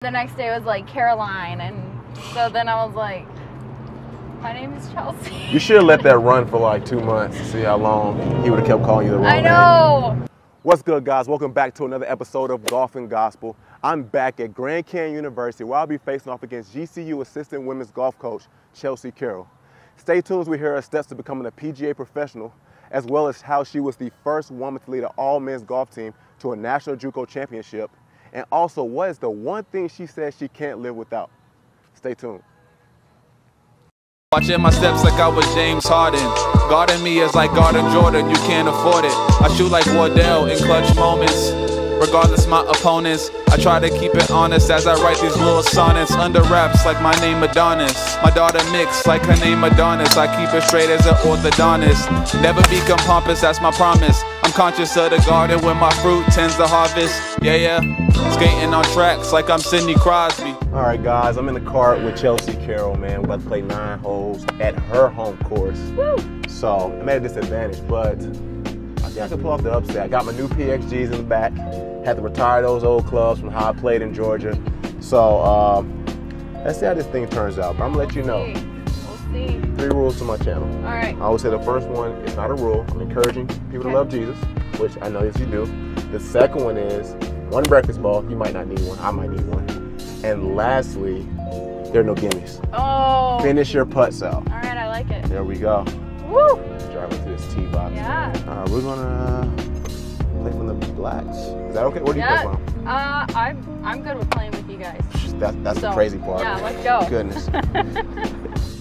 The next day was like Caroline, and so then I was like, my name is Chelsea. You should have let that run for like 2 months to see how long he would have kept calling you the wrong name. I know. What's good, guys? Welcome back to another episode of Golf and Gospel. I'm back at Grand Canyon University, where I'll be facing off against GCU assistant women's golf coach Chelsea Carroll. Stay tuned as we hear her steps to becoming a PGA professional, as well as how she was the first woman to lead an all-men's golf team to a national JUCO championship, and also what is the one thing she says she can't live without. Stay tuned. Watching my steps like I was James Harden. Guarding me is like guarding Jordan, you can't afford it. I shoot like Wardell in clutch moments. Regardless my opponents, I try to keep it honest as I write these little sonnets. Under wraps like my name Adonis. My daughter mixed like her name Adonis. I keep it straight as an orthodontist. Never become pompous, that's my promise. I'm conscious of the garden when my fruit tends to harvest. Yeah. Skating on tracks like I'm Sidney Crosby. All right, guys, I'm in the cart with Chelsea Carroll, man. We're about to play 9 holes at her home course. Woo! So I'm at a disadvantage, but I think I can pull off the upset. I got my new PXGs in the back. Had to retire those old clubs from how I played in Georgia. So let's see how this thing turns out. But I'm gonna let you know. We'll see. 3 rules to my channel. All right. I always say the first one is not a rule. I'm encouraging people to love Jesus, which I know that you do. The second one is 1 breakfast ball. You might not need one. I might need one. And lastly, there are no gimmies. Oh. Finish your putts out. All right, I like it. There we go. Woo! Let's drive into this tee box. Yeah. We're gonna play from the blacks. Is that okay? Where do you play from? I'm good with playing with you guys. That's the crazy part. Yeah, let's go. Goodness.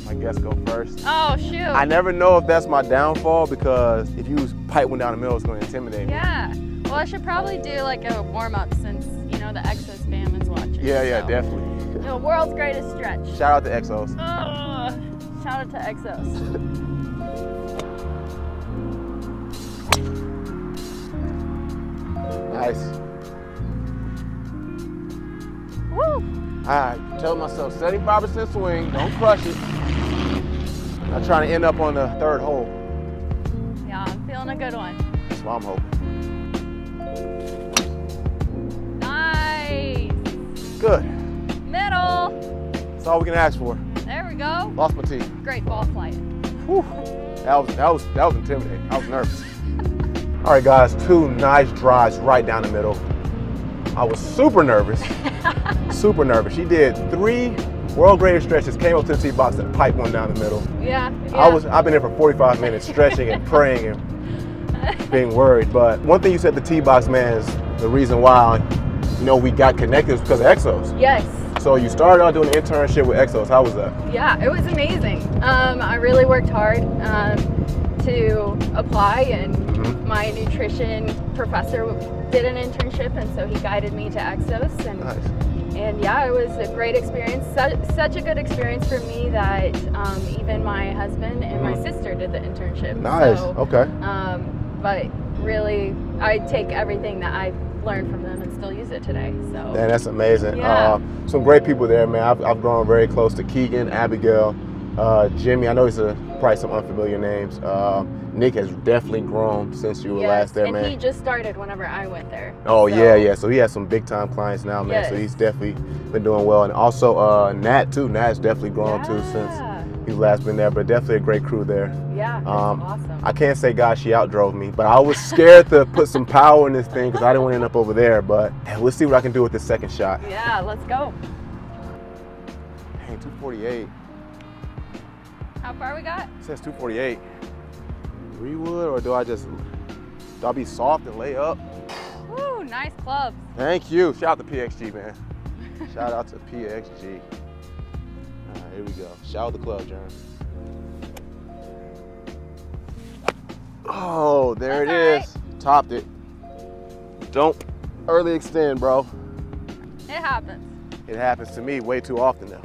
I guess go first. Oh shoot. I never know if that's my downfall, because if you pipe one down the middle, it's gonna intimidate me. Yeah. Well, I should probably do like a warm up since you know the Exos spam is watching. Yeah, so. definitely. The world's greatest stretch. Shout out to Exos. Shout out to Exos. Nice. Woo! Alright, tell myself 75% swing, don't crush it. I'm trying to end up on the 3rd hole. Yeah, I'm feeling a good one. That's what I'm hoping. Nice. Good. Middle. That's all we can ask for. There we go. Lost my tee. Great ball flight. Whew. That was intimidating. I was nervous. All right, guys, 2 nice drives right down the middle. I was super nervous. Super nervous. She did 3 world greatest stretches, came up to the tee box and piped one down the middle. Yeah. I've been here for 45 minutes stretching and praying and being worried. But one thing you said at the tee box, man, is the reason why we got connected was because of Exos. Yes. So you started out doing an internship with Exos. How was that? Yeah, it was amazing. I really worked hard to apply, and my nutrition professor did an internship, and so he guided me to Exos. And, nice. And yeah, it was a great experience. Such a good experience for me that even my husband and my sister did the internship. Nice. So, okay. But really, I take everything that I learned from them and still use it today. So. Man, that's amazing. Yeah. Some great people there, man. I've grown very close to Keegan, Abigail, Jimmy. I know he's probably some unfamiliar names. Nick has definitely grown since you were last there, man. And he just started whenever I went there. Oh, so. yeah. So he has some big time clients now, man. Yes. So he's definitely been doing well. And also Nat too. Nat's definitely grown too since he's last been there. But definitely a great crew there. Yeah, that's awesome. I can't say, God, she outdrove me, but I was scared to put some power in this thing because I didn't want to end up over there. But we'll see what I can do with this second shot. Yeah, let's go. Hey, 248. How far we got? It says 248. Rewood, or do I be soft and lay up? Woo, nice clubs. Thank you. Shout out to PXG, man. Shout out to PXG. All right, here we go. Shout out the club, John. Oh, there it is. Right. Topped it. Don't early extend, bro. It happens. It happens to me way too often now.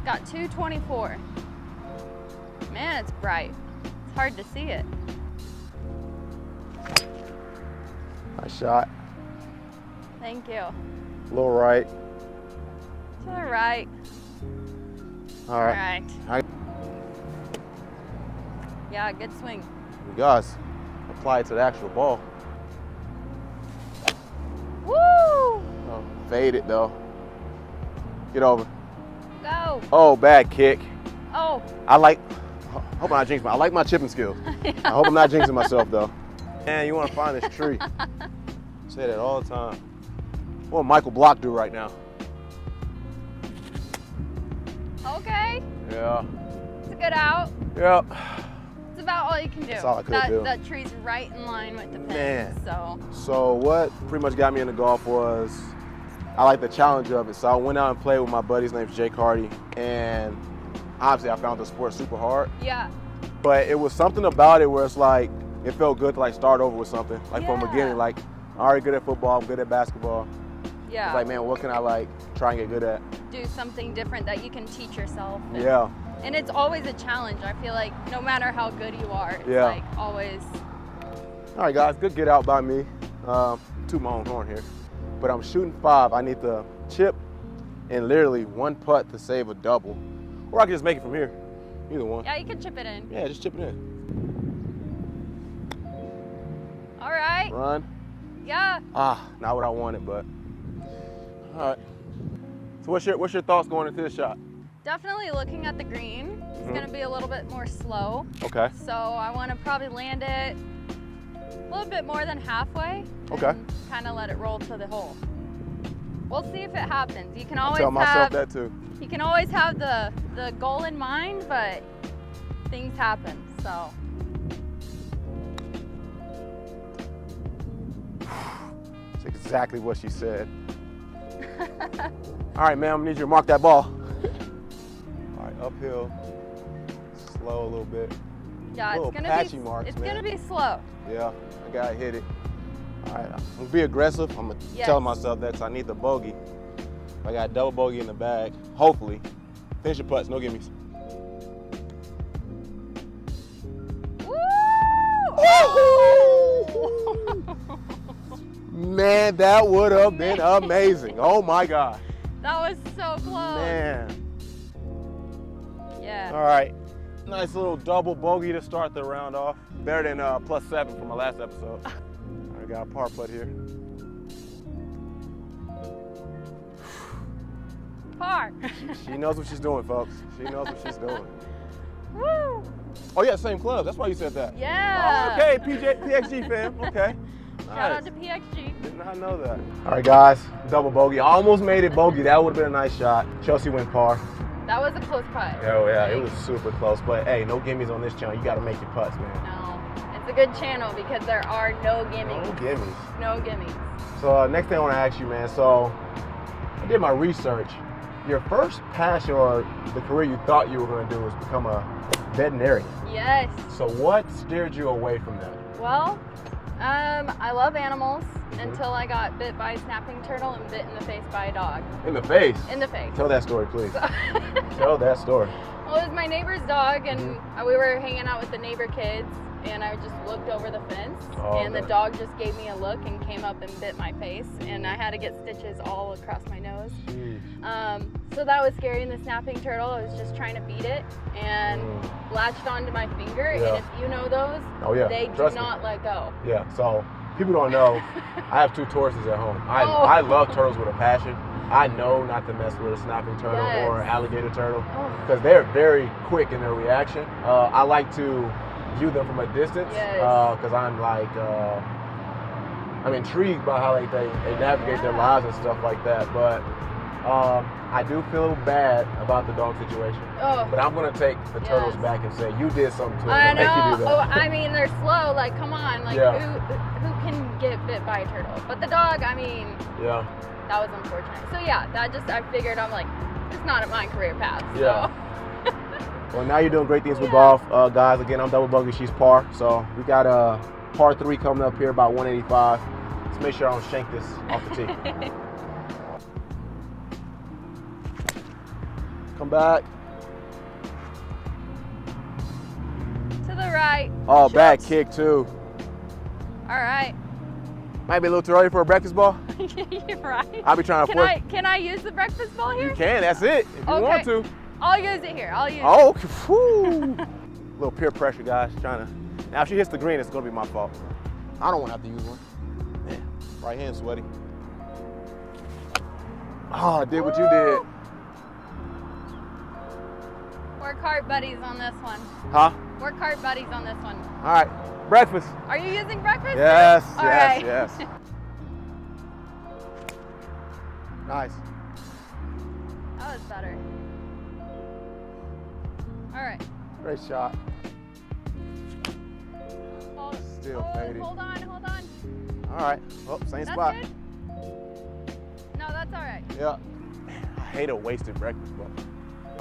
Got 224. Man, it's bright. It's hard to see it. Nice shot. Thank you. A little right. To the right. All right. All right. Yeah, good swing. You guys, apply it to the actual ball. Woo! Oh. Faded though. Get over. Go. Oh, bad kick. Oh. I like my chipping skills. I hope I'm not jinxing myself though. Man, you want to find this tree. Say that all the time. What Michael Block do right now? Okay. Yeah. It's a good out. Yep. It's about all you can do. That's all I could do. That tree's right in line with the pin. Man. So what pretty much got me into golf was I like the challenge of it. So I went out and played with my buddy. His name's Jake Hardy, and obviously I found the sport super hard. Yeah. But it was something about it where it's like it felt good to like start over with something. Like from the beginning, like I'm already good at football, I'm good at basketball. Yeah. It's like, man, what can I like try and get good at? Do something different that you can teach yourself. Yeah. And it's always a challenge. I feel like no matter how good you are, it's like always. All right, guys, good get out by me. Toot my own horn here. But I'm shooting 5. I need to chip and literally 1 putt to save a double. Or I can just make it from here. Either one. Yeah, you can chip it in. Yeah, just chip it in. All right. Run. Yeah. Not what I wanted, but all right. So what's your thoughts going into this shot? Definitely looking at the green. It's gonna be a little bit more slow. Okay. So I want to probably land it a little bit more than halfway. Okay. Kind of let it roll to the hole. We'll see if it happens. You can always tell myself that too. You can always have the goal in mind, but things happen. So. That's exactly what she said. All right, man, I'm gonna need you to mark that ball. All right, uphill, slow a little bit. Yeah, it's gonna be slow. Yeah, I gotta hit it. All right, I'm gonna be aggressive. I'm gonna tell myself that 'cause I need the bogey. I got a double bogey in the bag. Hopefully, finish your putts, no gimmies. Man, that would have been amazing. Oh my God. That was so close. Man. Yeah. All right. Nice little double bogey to start the round off. Better than +7 from my last episode. All right, got a par putt here. Par. She knows what she's doing, folks. She knows what she's doing. Woo. Oh yeah, same club. That's why you said that. Yeah. Oh, okay, PXG fam. Okay. Shout out to PXG. Did not know that. All right, guys, double bogey. Almost made it bogey. That would have been a nice shot. Chelsea went par. That was a close putt. Oh yeah, it was super close. But hey, no gimmies on this channel. You got to make your putts, man. No, it's a good channel because there are no gimmies. No gimmies. No gimmies. So next thing I want to ask you, man. So I did my research. Your first passion or the career you thought you were going to do was become a veterinarian. Yes. So what steered you away from that? Well, I love animals until I got bit by a snapping turtle and bit in the face by a dog. In the face? In the face. Tell that story, please. Tell that story. Well, it was my neighbor's dog, and we were hanging out with the neighbor kids, and I just looked over the fence, and the dog just gave me a look and came up and bit my face, and I had to get stitches all across my nose. So that was scary. And the snapping turtle, I was just trying to beat it and latched onto my finger, and if you know those, they do not let go. Yeah, so people don't know, I have 2 Tauruses at home. I love turtles with a passion. I know not to mess with a snapping turtle or an alligator turtle because they're very quick in their reaction. I like to view them from a distance because I'm like, I'm intrigued by how like they navigate their lives and stuff like that. But I do feel bad about the dog situation. But I'm gonna take the turtles back and say you did something to them. I know. Make you do that. I mean, they're slow. Like, come on. Like, who can get bit by a turtle? But the dog, I mean, that was unfortunate. So yeah, I figured I'm like, it's not my career path. So. Yeah. Well, now you're doing great things with golf, guys. Again, I'm double bogey. She's par. So we got a par 3 coming up here, about 185. Let's make sure I don't shank this off the tee. Come back. To the right. Oh, bad kick too. All right. Might be a little too early for a breakfast ball. You're right. I'll be trying to force. Can I use the breakfast ball here? You can. That's it. If you want to. I'll use it here. I'll use it. Oh, whew. Little peer pressure, guys. Trying to. Now, if she hits the green, it's gonna be my fault. I don't want to have to use one. Man, right hand sweaty. Oh, I did what you did. Work hard buddies on this one. Huh? Work hard buddies on this one. All right, breakfast. Are you using breakfast? Yes, All yes, right. yes. Nice. That was better. All right. Great shot. Still fading. Hold on, hold on. All right. Oh, same That's spot. good? No, that's all right. Yeah. I hate a wasted breakfast, but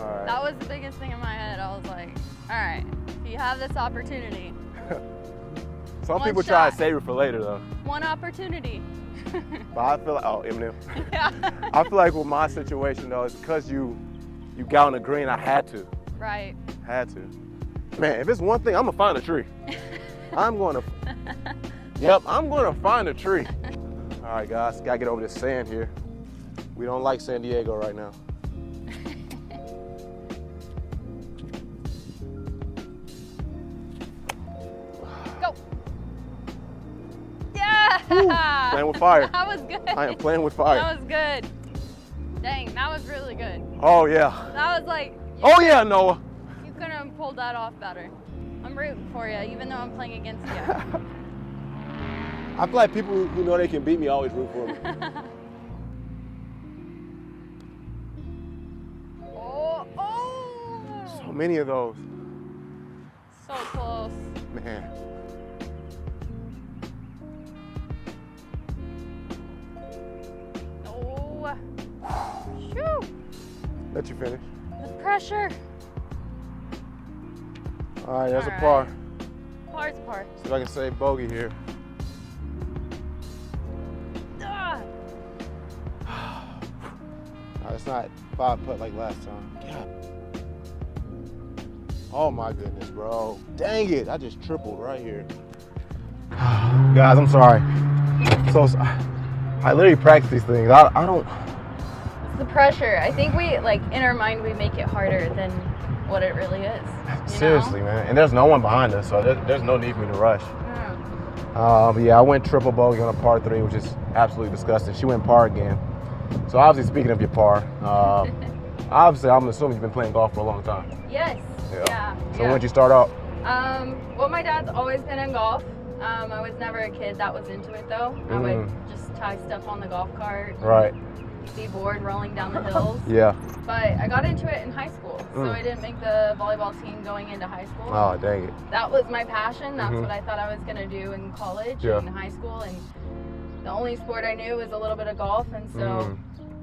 all right. That was the biggest thing in my head. I was like, all right, if you have this opportunity. Some one people try to shot. save it for later, though. One opportunity. But I feel like, oh, Eminem. Yeah. I feel like with my situation, though, it's because you got on the green, I had to. Right. Had to. Man, if it's one thing, I'm going to find a tree. I'm going to find a tree. All right, guys, got to get over this sand here. We don't like San Diego right now. Go. Yeah. Playing with fire. That was good. I am playing with fire. That was good. Dang, that was really good. Oh, yeah. That was like. Oh, yeah, Noah. You couldn't have pulled that off better. I'm rooting for you, even though I'm playing against you. I feel like people who know they can beat me always root for me. Oh. So many of those. So close. Man. Oh. Shoo. Let you finish. The pressure. All right, there's All a par. right. Par's a par. See if I can save bogey here. Ah. No, it's not 5-putt like last time. God. Oh my goodness, bro. Dang it, I just tripled right here. Guys, I'm sorry. I literally practice these things. I don't. It's the pressure. I think we, like, in our mind, we make it harder than what it really is. Seriously, man. And there's no one behind us, so there's no need for me to rush. Yeah. But yeah, I went triple bogey on a par 3, which is absolutely disgusting. She went par again. So obviously, speaking of your par, obviously I'm assuming you've been playing golf for a long time. Yes. Yeah. So when did you start out? Well, my dad's always been in golf. I was never a kid that was into it, though. I would just tie stuff on the golf cart. Right. Be bored rolling down the hills. Yeah. But I got into it in high school, so I didn't make the volleyball team going into high school. Oh, dang it. That was my passion. That's what I thought I was going to do in college and high school. And the only sport I knew was a little bit of golf, and so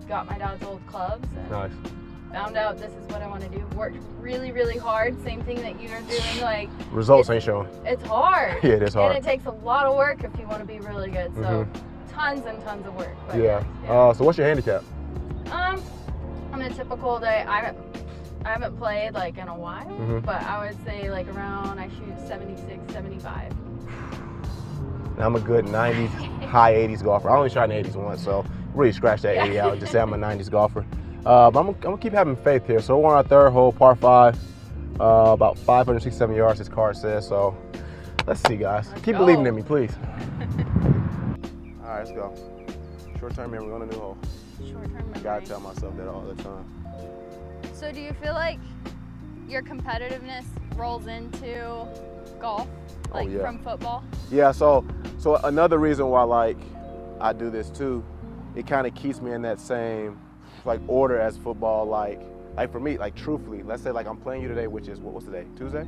got my dad's old clubs. And Nice. found out this is what I want to do. Worked really, really hard. Same thing that you're doing. Like Results ain't showing. it's hard. Yeah, it is hard. And it takes a lot of work if you want to be really good. So tons and tons of work. But Yeah. So what's your handicap? On a typical day, I haven't played like in a while, but I would say like around, I shoot 76, 75. I'm a good 90s, high 80s golfer. I only shot in 80s once, so really scratch that 80 out. Just say I'm a 90s golfer. But I'm gonna keep having faith here. So we're on our third hole, par 5, about 567 yards, this card says. So let's see, guys. Keep believing in me, please. All right, let's go. Short-term memory on a new hole. Short-term memory. Gotta tell myself that all the time. So do you feel like your competitiveness rolls into golf, like from football? Yeah, so another reason why like I do this too, it kind of keeps me in that same like order as football. Like for me, like truthfully, let's say like I'm playing you today, which is what's today? Tuesday?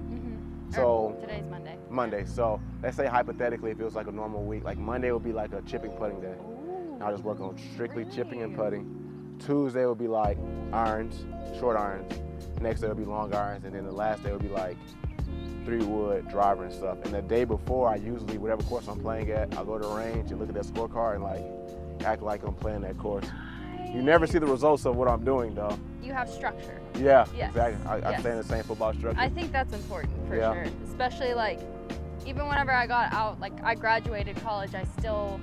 So today's Monday. Monday. So let's say hypothetically if it was like a normal week, like Monday would be like a chipping putting day. And I'll just work on strictly chipping and putting. Tuesday would be like irons, short irons. Next day would be long irons, and then the last day would be like 3-wood, driver and stuff. And the day before, I usually, whatever course I'm playing at, I'll go to the range and look at that scorecard and like act like I'm playing that course. You never see the results of what I'm doing though. You have structure. Yeah, Yes. exactly. I stay in the same football structure. I think that's important for sure. Especially like, even whenever I got out, like I graduated college, I still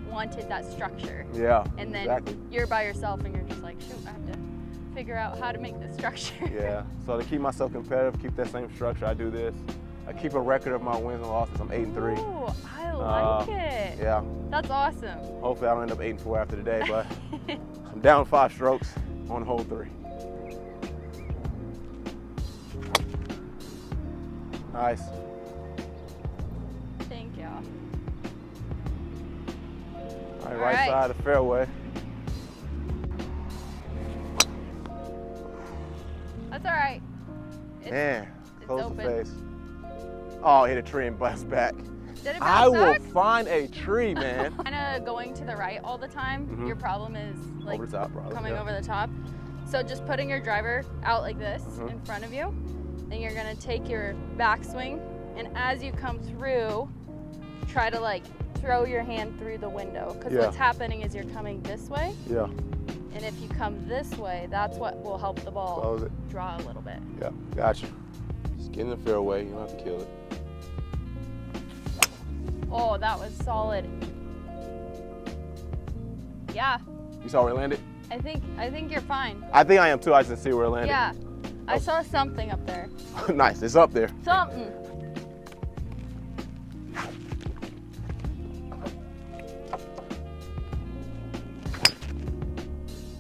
wanted that structure. Yeah, And then exactly. you're by yourself and you're just like, shoot, I have to figure out how to make this structure. Yeah, so to keep myself competitive, keep that same structure, I do this. I keep a record of my wins and losses. I'm 8-3. Ooh, I like it. Yeah. That's awesome. Hopefully I don't end up 8-4 after today, but I'm down 5 strokes on hole 3. Nice. Thank you. All right, right side of the fairway. That's all right. Man, close open. the face. Oh, hit a tree and bounced back. Did it I bounce will back? find a tree, man. Kind of going to the right all the time. Your problem is like Over the top, probably, coming yeah. over the top. So just putting your driver out like this in front of you. Then you're gonna take your backswing, and as you come through, try to like throw your hand through the window. Because what's happening is you're coming this way. Yeah. And if you come this way, that's what will help the ball Close it. draw a little bit. Yeah, gotcha. Just get in the fairway, you don't have to kill it. Oh, that was solid. Yeah. You saw where it landed? I think you're fine. I think I am too, I just didn't see where it landed. Yeah. I saw something up there. Nice, it's up there. Something.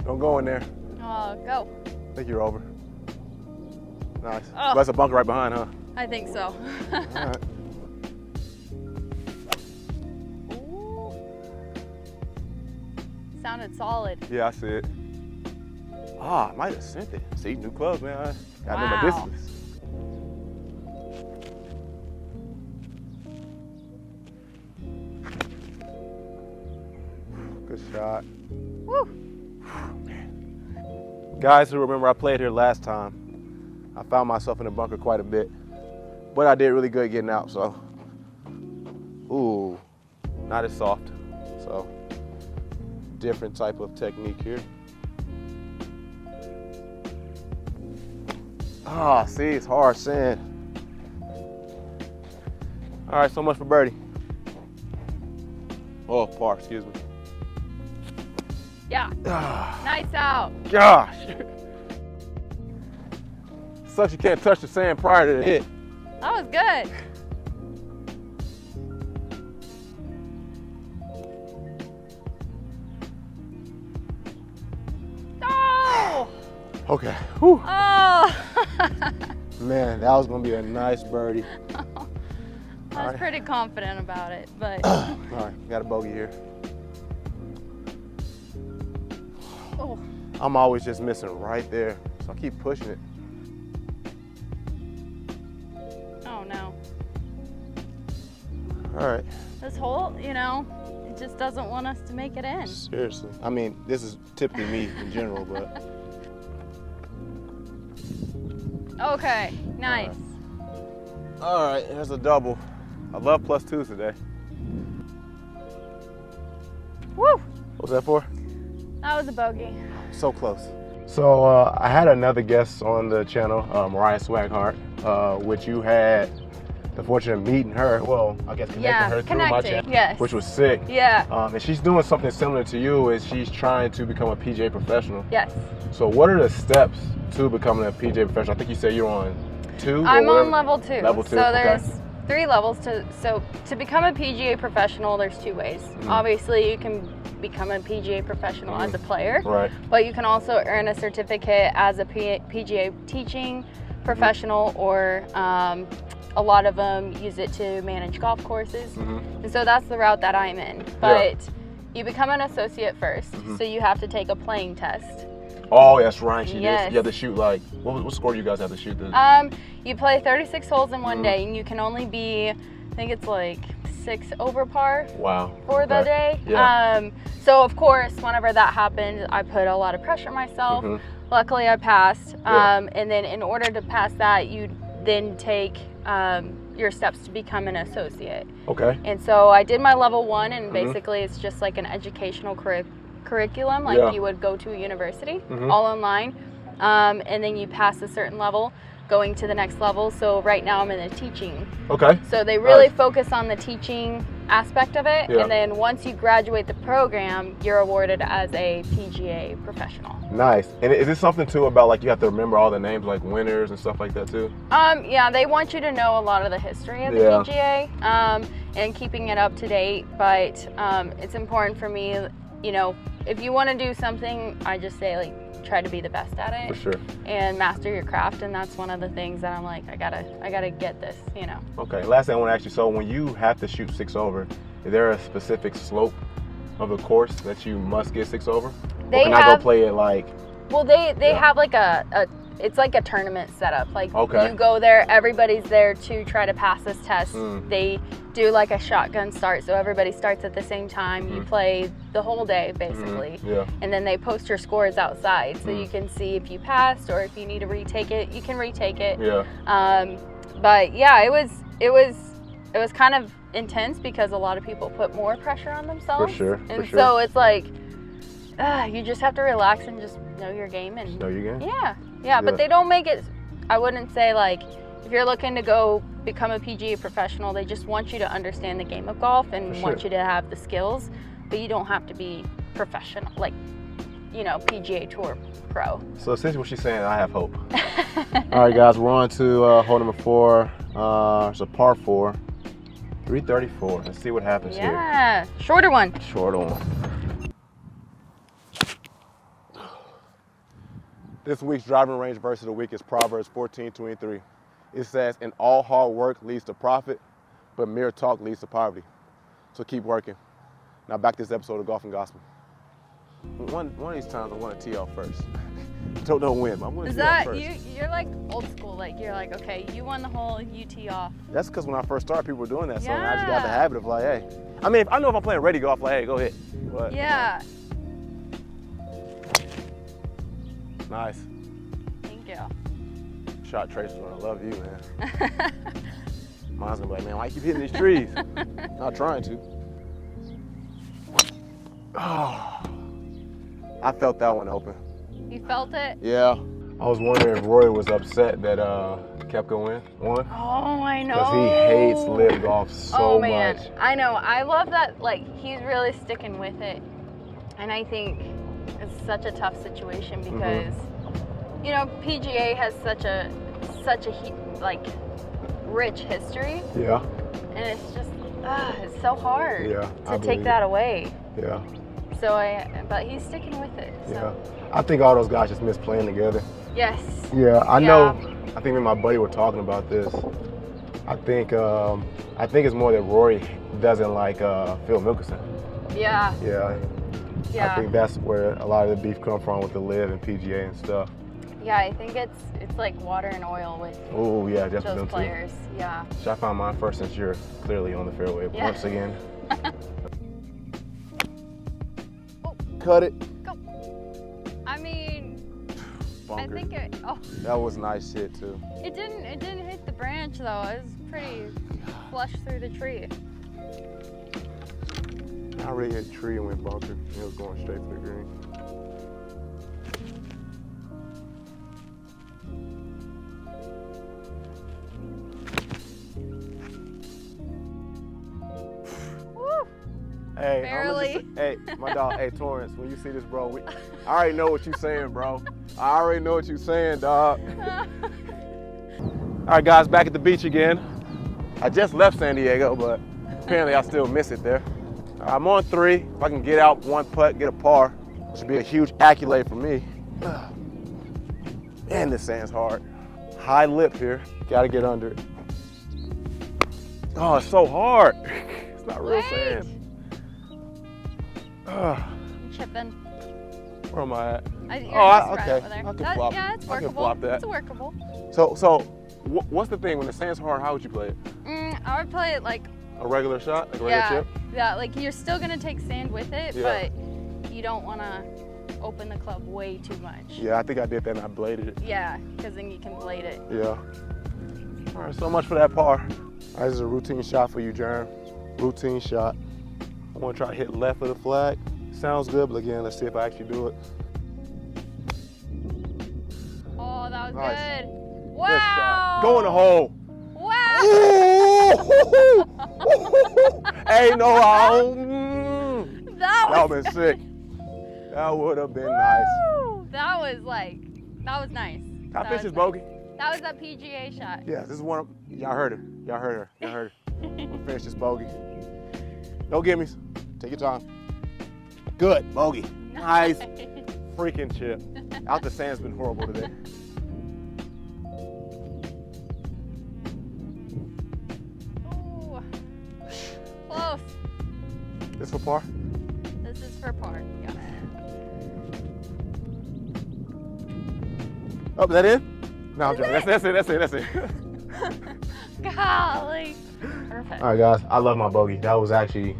Don't go in there. Oh, go. I think you're over. Nice. Oh. That's a bunker right behind, huh? I think so. All right. Ooh. Sounded solid. Yeah, I see it. Ah, I might have sent it. See, new clubs, man. I know my Wow. distance. Good shot. Woo. Guys who remember I played here last time, I found myself in the bunker quite a bit, but I did really good getting out, so. Ooh, not as soft. So, different type of technique here. Ah, see, it's hard sand. All right, so much for birdie. Oh, par, excuse me. Yeah. Nice out. Gosh. Sucks you can't touch the sand prior to the hit. That was good. Oh! Okay. Whew. Oh! Man, that was gonna be a nice birdie. I was pretty confident about it, but. All right, got a bogey here. Oh. I'm always just missing right there, so I keep pushing it. Oh no. All right. This hole, you know, it just doesn't want us to make it in. Seriously. I mean, this is typically me in general, but. Okay, nice. All right, there's a double. I love +2s today. Woo! What was that for? That was a bogey. So close. So I had another guest on the channel, Mariah Swaghart, which you had the fortune of meeting her. Well, I guess connecting her through my channel, yes. which was sick. Yeah. And she's doing something similar to you. Is she's trying to become a PGA professional. Yes. So what are the steps to becoming a PGA professional? I think you said you're on 2. I'm on level 2. Level 2. So there's 3 levels to become a PGA professional. There's 2 ways. Obviously, you can become a PGA professional as a player, right? But you can also earn a certificate as a PGA teaching professional, or a lot of them use it to manage golf courses. And so that's the route that I'm in. But you become an associate first, so you have to take a playing test. Oh, that's right. She Yes. did. You have to shoot like, what score do you guys have to shoot? The You play 36 holes in one day, and you can only be, I think it's like 6 over par. Wow. For the day. Yeah. So of course, whenever that happened, I put a lot of pressure on myself. Luckily, I passed. And then in order to pass that, you then take your steps to become an associate. Okay. And so I did my level 1, and basically it's just like an educational curriculum, like you would go to a university, all online. And then you pass a certain level, going to the next level. So right now I'm in the teaching. Okay. So they really focus on the teaching aspect of it, Yeah. and then once you graduate the program, you're awarded as a PGA professional. Nice. And is this something too about like you have to remember all the names like winners and stuff like that too? Yeah, they want you to know a lot of the history of the PGA and keeping it up to date, but it's important for me, you know, if you want to do something, I just say like try to be the best at it. For sure. And master your craft, and that's one of the things that I'm like, I gotta get this, you know. Okay, last thing I want to ask you, so when you have to shoot 6 over, is there a specific slope of the course that you must get 6 over? They or can I go play it like? Well, they have like it's like a tournament setup. Like okay. you go there, everybody's there to try to pass this test. They do like a shotgun start, so everybody starts at the same time. You play the whole day basically, yeah. And then they post your scores outside, so you can see if you passed or if you need to retake it. You can retake it. Yeah. But yeah, it was kind of intense because a lot of people put more pressure on themselves. For sure. And so it's like you just have to relax and just know your game and know your game. Yeah. But they don't make it. I wouldn't say like if you're looking to go become a PGA professional, they just want you to understand the game of golf and want you to have the skills, but you don't have to be professional, like, you know, PGA Tour pro. So essentially what she's saying, I have hope. All right, guys, we're on to hole number 4. It's a par 4, 334. Let's see what happens here. Yeah, shorter one. Shorter one. This week's driving range verse of the week is Proverbs 14:23. It says, "And all hard work leads to profit, but mere talk leads to poverty." So keep working. Now back to this episode of Golf and Gospel. One of these times I want to tee off first. Don't know when, but I'm going to tee off first. You're like old school, like you're like, okay, you won the hole, you tee off. That's because when I first started, people were doing that, so I just got the habit of like, hey. I mean, I know if I'm playing ready golf, like, hey, go hit. But, yeah. Nice. Thank you. Shot Tracer's gonna love you, man. Mine's gonna be like, man, why you keep hitting these trees? Not trying to. Oh, I felt that one open. You felt it? Yeah. I was wondering if Roy was upset that Koepka won. Oh, I know. Because he hates live golf so much. I know. I love that, like, he's really sticking with it. And I think it's such a tough situation because, you know, PGA has such a rich history. Yeah. And it's just, it's so hard to take that away. Yeah. So but he's sticking with it. So. Yeah. I think all those guys just miss playing together. Yes. Yeah, I know. I think me and my buddy were talking about this. I think it's more that Rory doesn't like Phil Mickelson. Yeah. Yeah. Yeah. I think that's where a lot of the beef comes from with the live and PGA and stuff. Yeah, I think it's like water and oil with those players. Too. Yeah. So I found mine first since you're clearly on the fairway once again. Cut it. Go. I mean, Bunker. I think it. Oh. That was nice shit too. It didn't hit the branch though. It was pretty flush through the tree. I really hit the tree and went bunker. It was going straight for the green. Woo. Hey, barely. Hey, my dog. Hey, Torrance, when you see this, bro, I already know what you're saying, bro. I already know what you're saying, dog. All right, guys, back at the beach again. I just left San Diego, but apparently I still miss it there. I'm on 3. If I can get out one putt, get a par, which would be a huge accolade for me. Man, this sand's hard. High lip here. Gotta get under it. Oh, it's so hard. It's not real sand. I'm chipping. Where am I at? Okay. I can flop. Yeah, it's workable. I can flop that. It's workable. So what's the thing when the sand's hard? How would you play it? I would play it like a regular shot, like a regular chip. Yeah, like you're still gonna take sand with it, but you don't want to open the club way too much. Yeah, I think I did that and I bladed it. Yeah, because then you can blade it. Yeah. All right, so much for that par. All right, this is a routine shot for you, Jerm. Routine shot. I want to try to hit left of the flag. Sounds good, but again, let's see if I actually do it. Oh, that was nice. good. Wow. Good shot. Go in the hole. Wow. Hey, no, that would have been sick. That would have been nice. That was nice. Can I finish this bogey? That was that PGA shot. Yeah, this is one of, y'all heard her. Y'all heard her. Y'all heard her. I'm gonna finish this bogey. No gimmies. Take your time. Good, bogey. Nice freaking chip. Out the sand's been horrible today. Oh, close. This for par? This is for par. Yeah. Oh, is that in? No, I'm joking. That's it. Golly. Perfect. All right, guys. I love my bogey. That was actually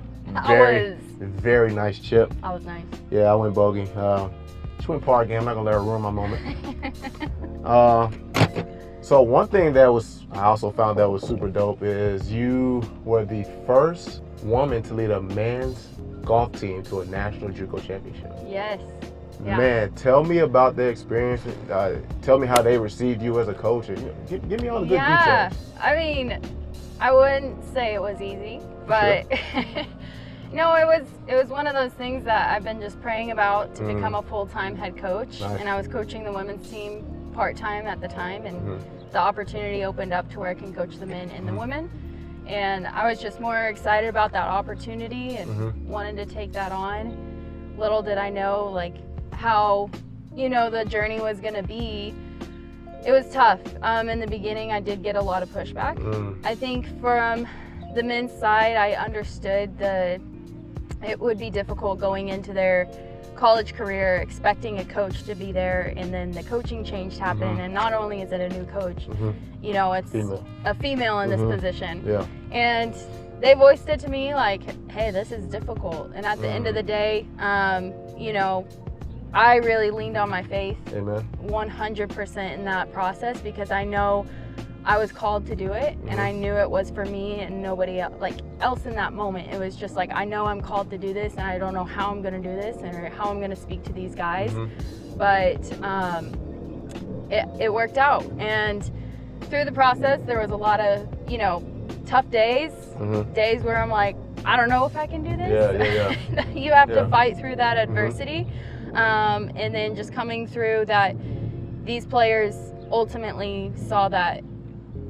very nice chip. That was nice. Yeah, I went bogey. Just went par again. I'm not gonna let her ruin my moment. So one thing that I also found that was super dope is you were the first woman to lead a men's golf team to a national JUCO championship. Yes. Yeah. Man, tell me about the experience. Tell me how they received you as a coach. Give me all the good details. I mean, I wouldn't say it was easy, but no, it was one of those things that I've been just praying about to become a full-time head coach. Nice. And I was coaching the women's team part-time at the time, and the opportunity opened up to where I can coach the men and the women. And I was just more excited about that opportunity and wanted to take that on. Little did I know, like, how, the journey was going to be. It was tough. In the beginning, I did get a lot of pushback. I think from the men's side, I understood it would be difficult going into their college career expecting a coach to be there, and then the coaching change happened, and not only is it a new coach, it's a female in this position. Yeah. And they voiced it to me like, hey, this is difficult. And at the end of the day, I really leaned on my faith. Amen. 100% in that process, because I know I was called to do it, and I knew it was for me and nobody else in that moment. It was just like, I know I'm called to do this, and I don't know how I'm going to do this or how I'm going to speak to these guys. But it worked out. And through the process, there was a lot of, tough days, days where I'm like, I don't know if I can do this. Yeah. You have to fight through that adversity. And then just coming through that, these players ultimately saw that,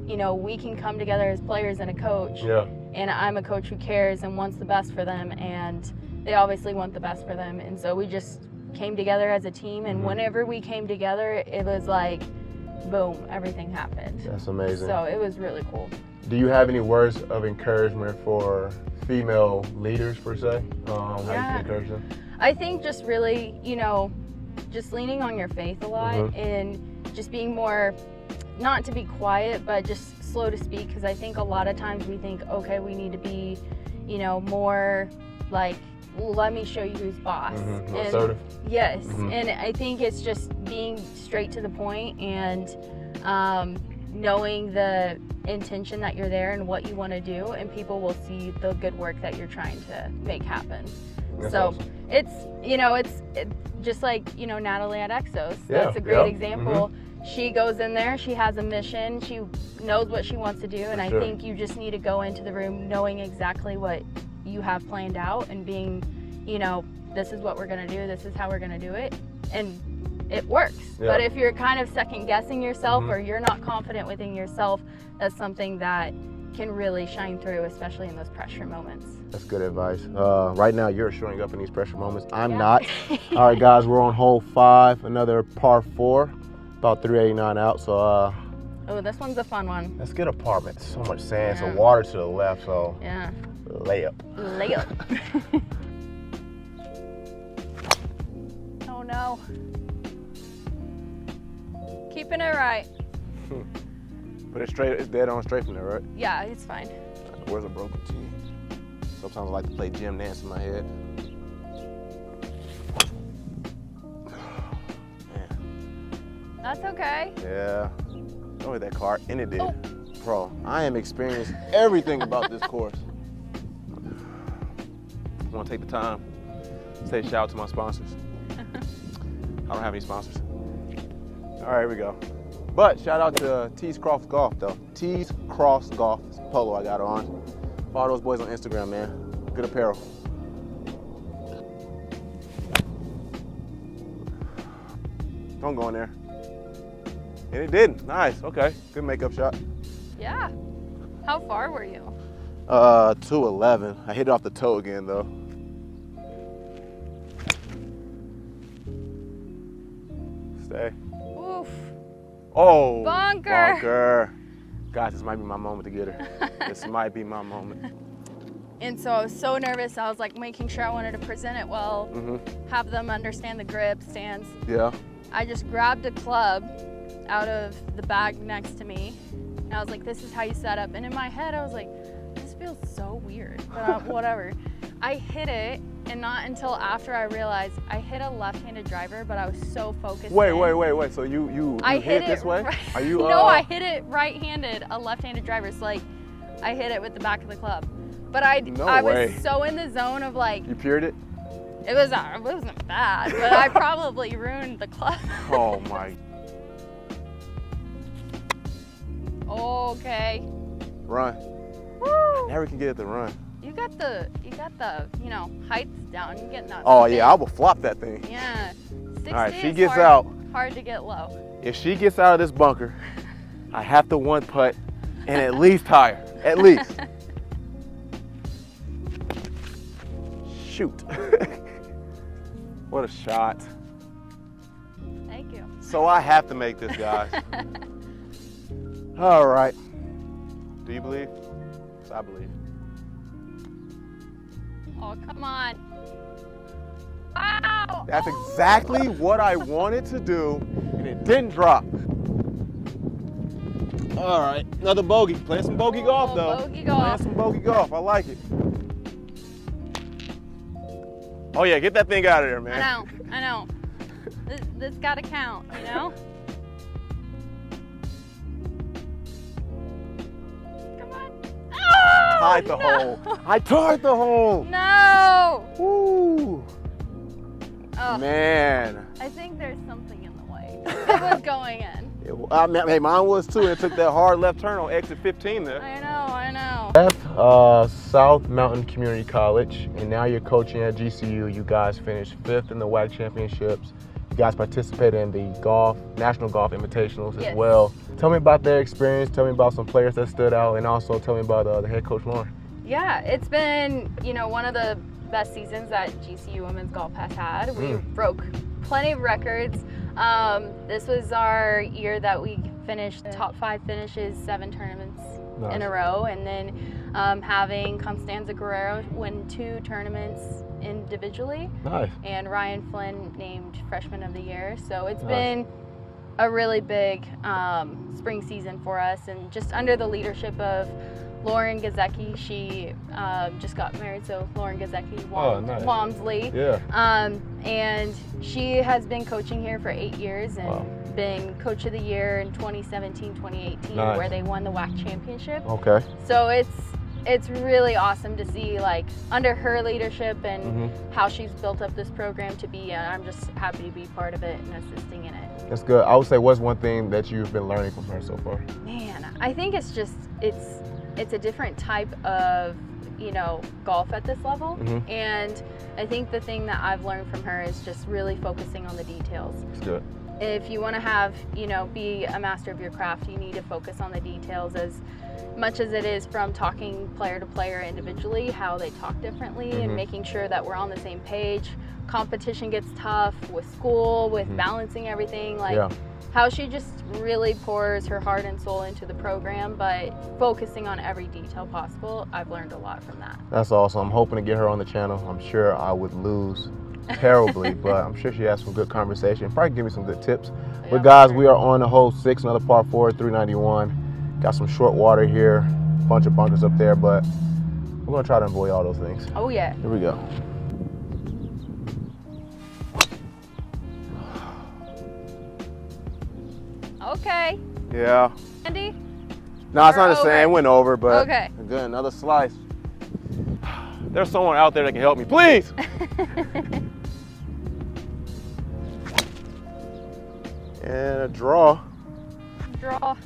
we can come together as players and a coach. Yeah. And I'm a coach who cares and wants the best for them, and they obviously want the best for them. And so we just came together as a team, and whenever we came together, it was like, boom, everything happened. That's amazing. So it was really cool. Do you have any words of encouragement for female leaders, per se? How you can encourage them? I think just really, just leaning on your faith a lot, and just being more, not to be quiet, but just slow to speak, because I think a lot of times we think, okay, we need to be, more like, let me show you who's boss. And assertive. Yes, and I think it's just being straight to the point, and knowing the intention that you're there and what you want to do, and people will see the good work that you're trying to make happen. That's so awesome. it's it's just like Natalie at Exos. That's a great example. She goes in there, she has a mission, she knows what she wants to do, and I think you just need to go into the room knowing exactly what you have planned out, and being, this is what we're going to do, this is how we're going to do it, and it works. But if you're kind of second guessing yourself, or you're not confident within yourself, that's something that can really shine through, especially in those pressure moments. That's good advice. Right now, you're showing up in these pressure moments. I'm not. All right, guys, we're on hole 5, another par 4, about 389 out. So, oh, this one's a fun one. Let's get a par, man. So much sand, so water to the left, so layup. Oh no. Keeping it right. But it's straight. It's dead on straight from there, right? Yeah, it's fine. Where's a broken tee? Sometimes I like to play gym dance in my head. Man. That's okay. Yeah. Don't hit that cart, and it did. Oh. Bro, I am experiencing everything about this course. I want to take the time to say shout out to my sponsors. I don't have any sponsors. All right, here we go. But shout out to teescrossedgolf Golf, though. teescrossedgolf Golf. It's Polo I got on. Follow those boys on Instagram, man. Good apparel. Don't go in there. And it didn't. Nice. Okay. Good makeup shot. Yeah. How far were you? 211. I hit it off the toe again, though. Stay. Oof. Oh, Bunker. Bunker. Guys, this might be my moment to get her. This might be my moment. And so I was so nervous. I was like making sure I wanted to present it well, have them understand the grip, stance. Yeah. I just grabbed a club out of the bag next to me. And I was like, this is how you set up. And in my head, I was like, this feels so weird, but whatever. I hit it, and not until after I realized I hit a left-handed driver, but I was so focused. Wait. So you hit it this way? Right. Are you? No, I hit it right-handed, a left-handed driver. So like, I hit it with the back of the club. But I was so in the zone of like. You peered it? It wasn't bad, but I probably ruined the club. Oh my. Okay. Run. Woo! Never can get it to run. You got the heights down. You're getting that. Oh yeah, I will flop that thing. Yeah. 60 All right, she is gets hard, out. Hard to get low. If she gets out of this bunker, I have to one putt and at least tie her. At least. Shoot. What a shot. Thank you. So I have to make this, guys. All right. Do you believe? Yes, I believe. Oh, come on. Wow. That's exactly what I wanted to do, and it didn't drop. All right, another bogey. Playing some bogey golf, though. Bogey golf. Playing some bogey golf. I like it. Oh, yeah, get that thing out of there, man. I know. This got to count, you know? Come on. Oh, Tied the hole. I tied the hole. No. Woo. Oh, Man. I think there's something in the way. It was going in. Hey, mine was too. It took that hard left turn on exit 15 there. I know. Left South Mountain Community College, and now you're coaching at GCU. You guys finished 5th in the WAC championships. You guys participated in the National Golf Invitationals as well. Tell me about their experience. Tell me about some players that stood out, and also tell me about the head coach, Lauren. Yeah, it's been, one of the best seasons that GCU women's golf has had. We broke plenty of records. This was our year that we finished top 5 finishes, 7 tournaments in a row, and then having Constanza Guerrero win 2 tournaments individually. Nice. And Ryan Flynn named Freshman of the Year. So it's been a really big spring season for us, and just under the leadership of Lauren Gazecki. She just got married, so Lauren Gazecki Walmsley. Yeah. And she has been coaching here for 8 years and been Coach of the Year in 2017, 2018, where they won the WAC championship. Okay. So it's really awesome to see, like, under her leadership and how she's built up this program to be. I'm just happy to be part of it and assisting in it. That's good. I would say, what's one thing that you've been learning from her so far? Man, I think it's just it's a different type of golf at this level, and I think the thing that I've learned from her is just really focusing on the details. That's good. If you want to have be a master of your craft, you need to focus on the details as much as it is from talking player to player individually, how they talk differently, and making sure that we're on the same page. Competition gets tough with school, with balancing everything, how she just really pours her heart and soul into the program, but focusing on every detail possible. I've learned a lot from that. That's awesome. I'm hoping to get her on the channel. I'm sure I would lose terribly, but I'm sure she has some good conversation. Probably give me some good tips. Yeah, but guys, we are on the hole 6, another par 4, 391. Got some short water here, bunch of bunkers up there, but we're gonna try to avoid all those things. Oh yeah. Here we go. Okay. Yeah. Andy? No, it's not the same. Went over, but okay. Good. Another slice. There's someone out there that can help me, please. And a draw. Draw.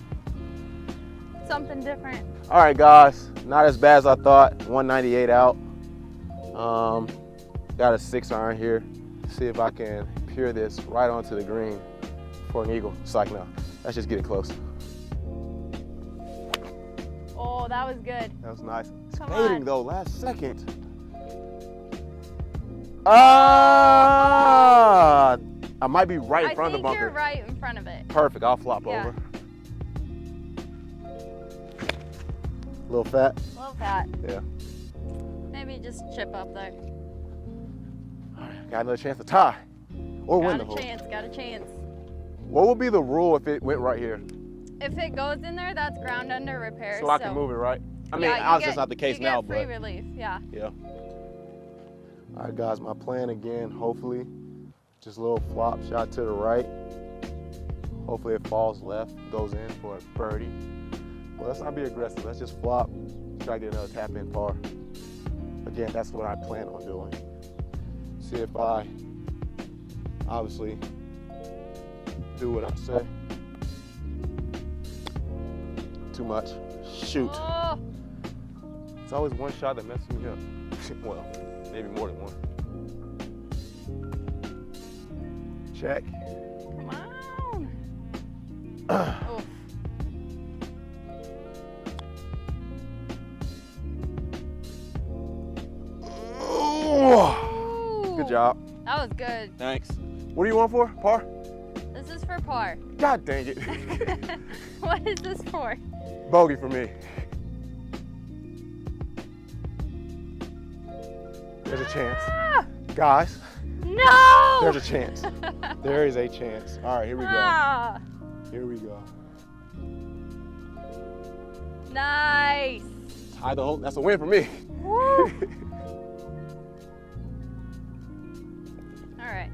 Something different. All right, guys. Not as bad as I thought. 198 out. Got a 6-iron here. See if I can peer this right onto the green for an eagle. It's like, no. Let's just get it close. Oh, that was good. That was nice. Come Fading on. though, last second. Ah! I might be right in front of the bunker. I think you're right in front of it. Perfect, I'll flop Yeah. over. A little fat? A little fat. Yeah. Maybe just chip up there. All right, got another chance to tie or win the hole. Got a chance. What would be the rule if it went right here? If it goes in there, that's ground under repair. So I can move it, right? I mean, yeah, obviously it's not the case now, free but. relief, yeah. Yeah. All right, guys, my plan again, hopefully, just a little flop shot to the right. Hopefully it falls left, goes in for a birdie. But let's not be aggressive. Let's just flop, try to get another tap in par. Again, that's what I plan on doing. See if I obviously do what I say. Too much. Shoot. Oh. It's always one shot that messes me up. Well, maybe more than one. Check. Come on. Oof. Good job. That was good. Thanks. What do you want for? Par? This is for par. God dang it. What is this for? Bogey for me. There's a chance. Ah! Guys, No! there's a chance. There is a chance. All right, here we go. Ah, Here we go. nice. Tie the hole. That's a win for me. Woo. All right.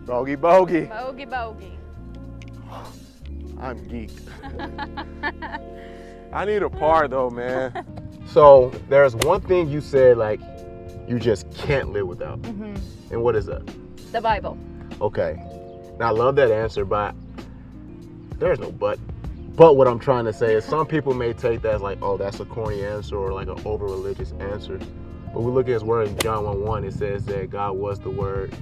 Bogey, bogey. Bogey, bogey. I'm geeked. I need a par though, man. So there's one thing you said, like, you just can't live without. Mm-hmm. And what is that? The Bible. Okay. Now I love that answer, but there's no but. But what I'm trying to say is some people may take that as like, oh, that's a corny answer or like an over-religious answer. But we look at his word in John 1:1, it says that God was the word.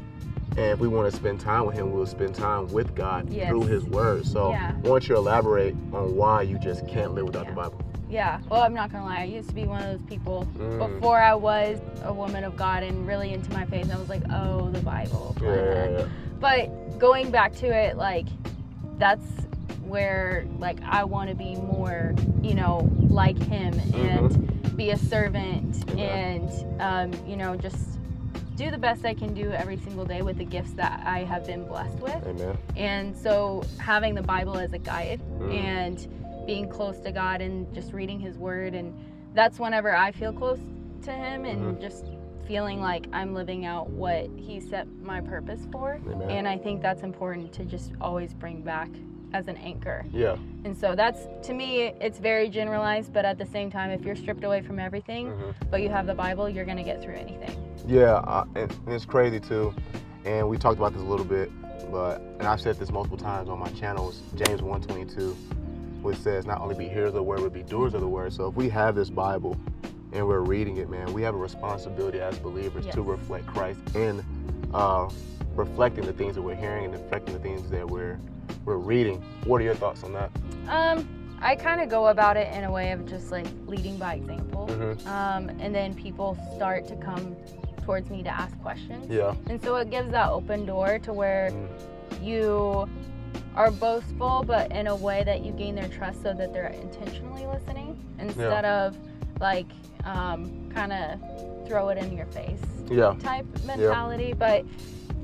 And if we want to spend time with him, we'll spend time with God through his word. So I want you to elaborate on why you just can't live without the Bible. Yeah, well, I'm not gonna lie, I used to be one of those people before I was a woman of God and really into my faith. I was like, oh, the Bible. Yeah. But going back to it, like, that's where, like, I want to be more, you know, like him and be a servant and, you know, just do the best I can do every single day with the gifts that I have been blessed with. Amen. And so having the Bible as a guide and being close to God and just reading his word, and that's whenever I feel close to him and just feeling like I'm living out what he set my purpose for. Amen. And I think that's important to just always bring back as an anchor. Yeah. And so that's, to me, it's very generalized, but at the same time, if you're stripped away from everything, but you have the Bible, you're gonna get through anything. Yeah, and it's crazy too. And we talked about this a little bit, and I've said this multiple times on my channels, James 1:22, which says not only be hearers of the word, but be doers of the word. So if we have this Bible and we're reading it, man, we have a responsibility as believers to reflect Christ in reflecting the things that we're hearing and reflecting the things that we're reading. What are your thoughts on that? I kind of go about it in a way of just like leading by example. And then people start to come towards me to ask questions. Yeah. And so it gives that open door to where you are boastful, but in a way that you gain their trust so that they're intentionally listening instead of like kind of throw it in your face type mentality. But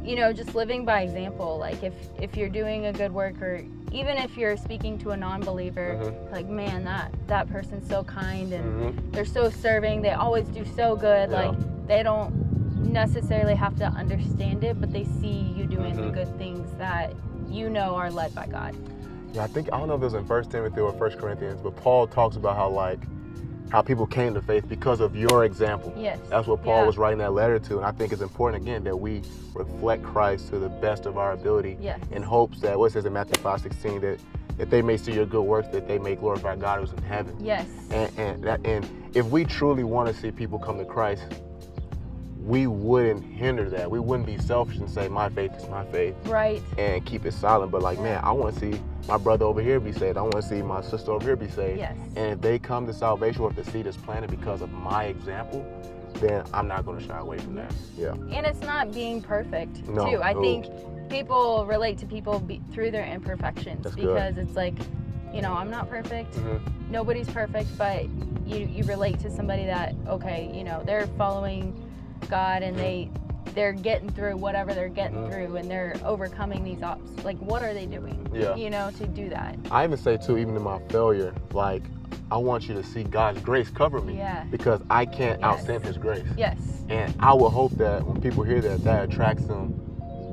you know, just living by example, like if you're doing a good work, or even if you're speaking to a non-believer, like, man, that person's so kind and they're so serving, they always do so good. Like, they don't necessarily have to understand it, but they see you doing the good things that you know are led by God. Yeah, I don't know if it was in 1 Timothy or 1 Corinthians, but Paul talks about how people came to faith because of your example. Yes. That's what Paul was writing that letter to. And I think it's important, again, that we reflect Christ to the best of our ability in hopes that, what it says in Matthew 5:16, that they may see your good works, that they may glorify God who's in heaven. Yes. And if we truly want to see people come to Christ, we wouldn't hinder that. We wouldn't be selfish and say, my faith is my faith. Right. And keep it silent. But like, man, I want to see my brother over here be saved. I want to see my sister over here be saved. Yes. And if they come to salvation, or if the seed is planted because of my example, then I'm not going to shy away from that. Yeah. And it's not being perfect, too. I think people relate to people through their imperfections. That's because good. It's like, you know, I'm not perfect. Nobody's perfect, but you relate to somebody that, okay, you know, they're following God and they're getting through whatever they're getting through, and they're overcoming these obstacles. Like, what are they doing? Yeah. You know, to do that. I even say too, even in my failure, like, I want you to see God's grace cover me. Yeah. Because I can't out-sin His grace. Yes. And I would hope that when people hear that, that attracts them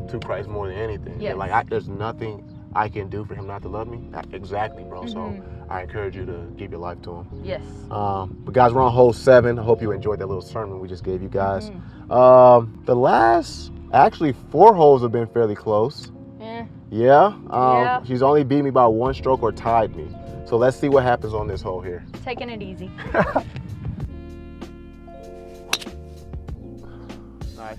to Christ more than anything. Yes. And like, there's nothing I can do for Him not to love me. Exactly, bro. So I encourage you to give your life to Him. Yes. But guys, we're on hole 7. I hope you enjoyed that little sermon we just gave you guys. The last, actually 4 holes have been fairly close. Yeah. She's only beat me by 1 stroke or tied me. So let's see what happens on this hole here. Taking it easy. Nice.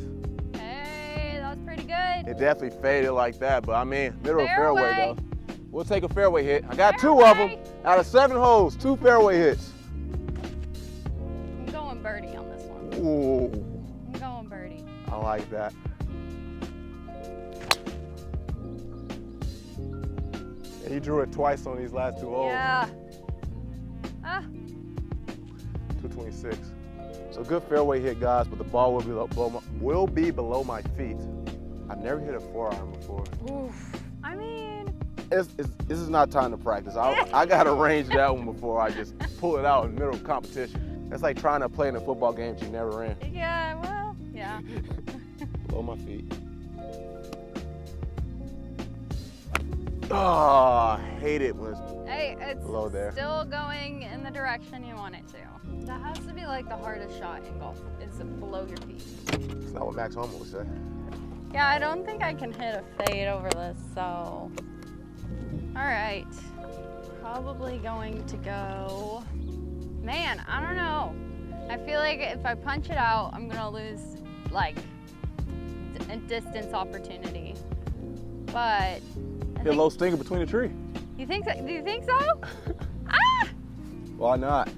Hey, that was pretty good. It definitely faded like that, but I mean, middle of fairway Fairway. though. We'll take a fairway hit. I got 2 of them. Out of 7 holes, 2 fairway hits. I'm going birdie on this one. Ooh, I'm going birdie. I like that. And you drew it twice on these last 2 holes. Yeah. 226. So good fairway hit, guys, but the ball will be below my feet. I've never hit a 4-iron before. Oof. I mean, This is not time to practice. I got to range that one before I just pull it out in the middle of competition. That's like trying to play in a football game that you never ran. yeah, well, yeah. Below my feet. Oh, I hate it when it's Hey, it's below there. still going in the direction you want it to. That has to be like the hardest shot in golf, is below your feet. It's not what Max Homer would say. Yeah, I don't think I can hit a fade over this, so. All right, probably going to go, man, I don't know. I feel like if I punch it out, I'm gonna lose like a distance opportunity. But Hit a low stinger between the tree. you think so? Do you think so? Ah! Why not?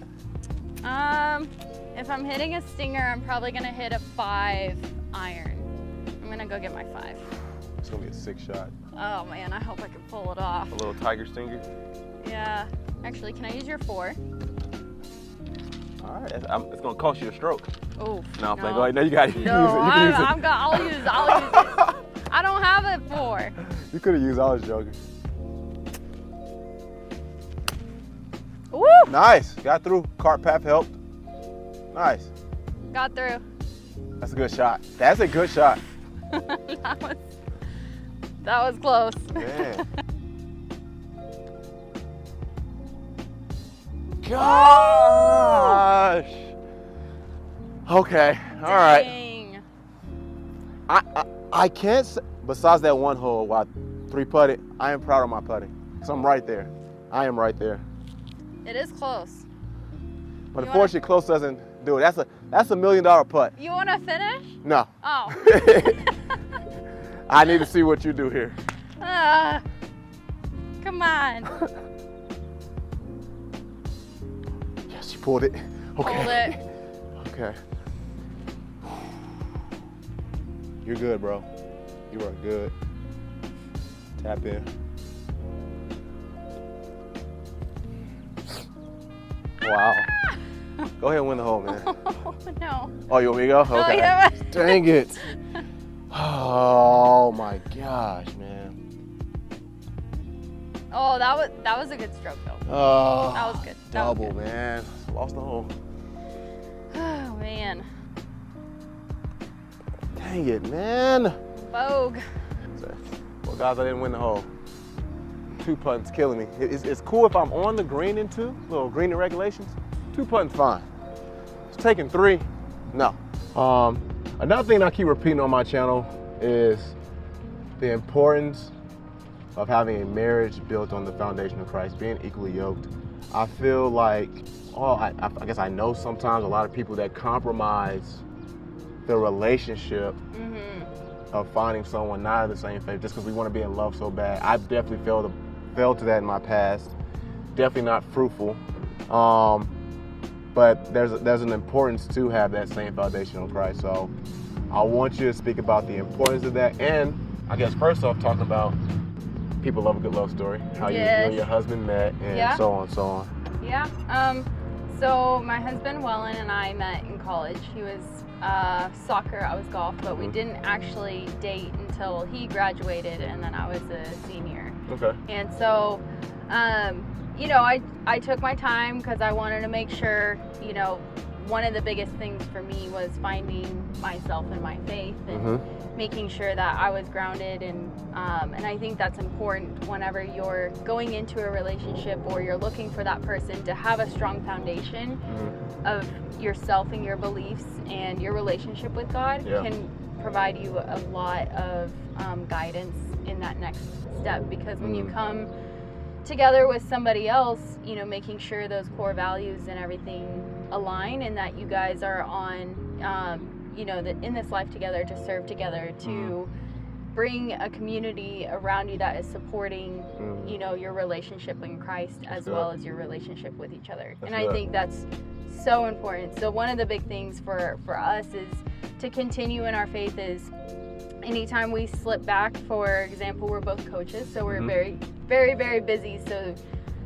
If I'm hitting a stinger, I'm probably gonna hit a 5-iron. I'm gonna go get my 5. It's gonna be a 6 shot. Oh man, I hope I can pull it off. A little tiger stinger. Yeah. Actually, can I use your 4? All right, it's gonna cost you a stroke. Oh. No, I'm playing. Go ahead. No, you got it. You No, can use it. I'll use it. I don't have a 4. You could have used. I was joking. Woo! Nice. Got through. Cart path helped. Nice. Got through. That's a good shot. That's a good shot. that was close. Man. Gosh. Okay. All right. Dang. I can't say, besides that 1 hole where I 3-putted, I am proud of my putting. So I'm right there. I am right there. It is close. But unfortunately, close doesn't do it. That's $1 million putt. You want to finish? No. Oh. I need to see what you do here. Come on. Yes, you pulled it. Okay. Hold it. Okay. You're good, bro. You are good. Tap in. Wow. Go ahead and win the hole, man. Oh, no. Oh, you want me to go? Okay. yeah. Dang it. Oh my gosh, man. Oh, that was a good stroke though. Oh, That was good. That double, was good. man. Lost the hole. Oh man. Dang it, man. Vogue. Well, guys, I didn't win the hole. 2 putting's killing me. It's cool if I'm on the green in 2, little green in regulations. 2 putting's fine. It's taking 3, no. Another thing I keep repeating on my channel is the importance of having a marriage built on the foundation of Christ, being equally yoked. I feel like, I guess I know sometimes a lot of people that compromise the relationship of finding someone not of the same faith just because we want to be in love so bad. I've definitely fell to that in my past. Definitely not fruitful. But there's an importance to have that same foundation on Christ. So I want you to speak about the importance of that and I guess first off, talking about people love a good love story. How you and your husband met and so on, so on. Yeah. So my husband Wellen and I met in college. He was soccer, I was golf, but we didn't actually date until he graduated and then I was a senior. Okay. And so, you know, I took my time because I wanted to make sure, you know, one of the biggest things for me was finding myself in my faith and making sure that I was grounded, and I think that's important whenever you're going into a relationship or you're looking for that person, to have a strong foundation of yourself and your beliefs, and your relationship with God can provide you a lot of guidance in that next step, because when you come together with somebody else, you know, making sure those core values and everything align, and that you guys are on, you know, in this life together, to serve together, to bring a community around you that is supporting, you know, your relationship in Christ as well as your relationship with each other. And I think that's so important. So one of the big things for us is to continue in our faith is anytime we slip back, for example, we're both coaches, so we're very, very busy. So,